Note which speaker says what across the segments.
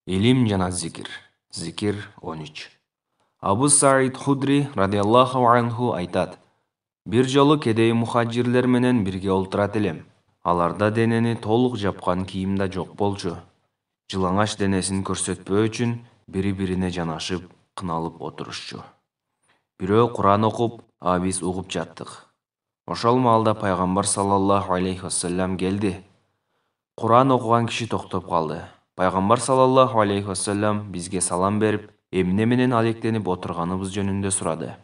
Speaker 1: Илим жана зикир. Зикир 13. Абу Саид Худри радиаллаху анху айтат: Бир жолу кедей мухажирлер менен бирге олтурат элем. Аларда денени толук жапкан кийим да жок болчу. Жылаңач денесин көрсөтпөө үчүн бири-бирине жанашып, кыналып отурушчу. Бирөө Куран окуп, биз угуп жаттык. Ошол маалда пайгамбар саллаллаху алейхи вассалам келди. Куран окуган киши токтоп калды. Пайгамбар саллаллаху алейхи вассалам бизге салам берип, эмне менен алектенип отурганыбыз жөнүндө сурады.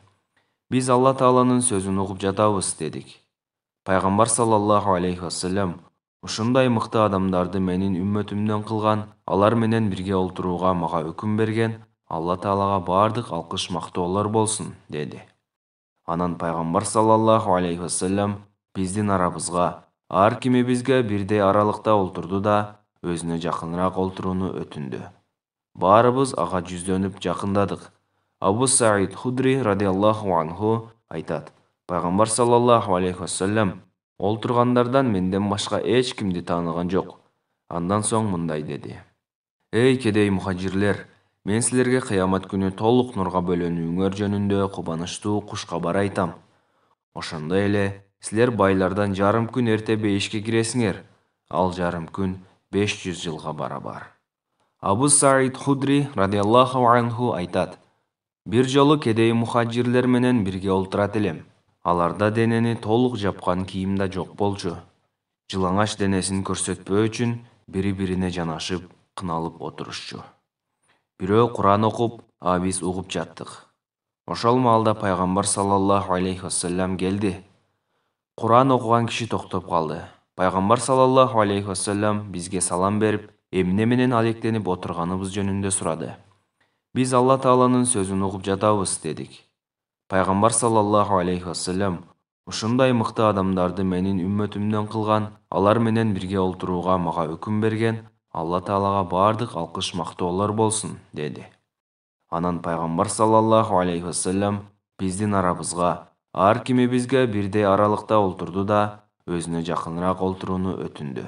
Speaker 1: Биз Алла Тааланын сөзүн угуп жатабыз, дедик. Пайгамбар саллаллаху алейхи вассалам: ушундай мыкты адамдарды менин үммөтүмдөн кылган, алар менен бирге олтурууга мага өкүм берген Алла Таалага баардык алкыш мактоолор болсун, деди. Анан пайгамбар саллаллаху алейхи вассалам биздин арабызга, ар кимибизге бирдей аралыкта олтурду да өзүнө жакыныраак олтурууну өтүндү. Баарыбыз ага жүздөнүп жакындадык. Абу Саид Худри радиаллаху анху айтат: Пайгамбар саллаллаху алейхи вассалам олтургандардан менден башка эч кимди тааныган жок. Андан соң мындай деди: Эй кедей мухажирлер, мен силерге кыямат күнү толук нурга бөлөнүүңөр жөнүндө кубанычтуу куш кабар айтам. Ошондой эле силер байлардан жарым күн эрте бейишке киресиңер, ал жарым күн 500 жылга барабар. Абу Саид Худри радиаллаху анху айтат: Бир жолу кедей мухажирлер менен бирге олтурат элем. Аларда денени толук жапкан кийим да жок болчу. Жылаңач денесин көрсөтпөө үчүн бири-бирине жанашып, кыналып отурушчу. Бирөө Куран окуп, биз угуп жаттык. Ошол маалда пайгамбар саллаллаху алейхи вассалам келди. Куран окуган киши токтоп калды. Пайгамбар саллаллаху алейхи вассалам бизге салам берип, эмне менен алектенип отурганыбыз жөнүндө сурады. Биз Алла Тааланын сөзүн угуп жатабыз, дедик. Пайгамбар саллаллаху алейхи вассалам: ушундай мыкты адамдарды менин үммөтүмдөн кылган, алар менен бирге олтурууга мага өкүм берген Алла Таалага баардык алкыш мактоолор болсун, деди. Анан пайгамбар саллаллаху алейхи вассалам биздин арабызга, ар кимибизге бирдей аралыкта олтурду да өзүнө жакыныраак олтурууну өтүндү.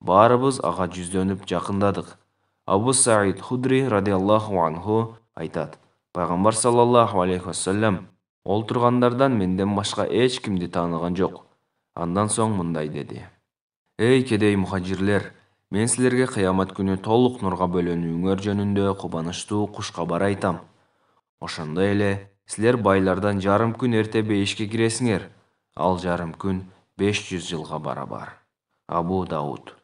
Speaker 1: Баарыбыз ага жүздөнүп жакындадык. Абу Саид Худри радиаллаху анху айтат: Пайгамбар саллаллаху алейхи вассалам олтургандардан менден башка эч кимди тааныган жок. Андан соң мындай деди: Эй кедей мухажирлер, мен силерге кыямат күнү толук нурга бөлөнүүңөр жөнүндө кубанычтуу куш кабар айтам. Ошондой эле силер байлардан жарым күн эрте бейишке киресиңер, ал жарым күн 500 жылга барабар. Абу Дауд.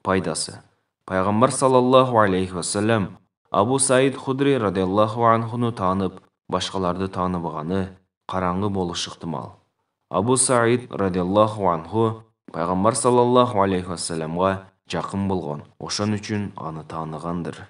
Speaker 1: Пайдасы: Пайгамбар саллаллаху алейхи вассалам Абу Саид Худри радиаллаху анхуну таанып, башкаларды тааныбаганы караңгы болушу ыктымал. Абу Саид радиаллаху анху пайгамбар саллаллаху алейхи вассаламга жакын болгон, ошон үчүн аны тааныгандыр.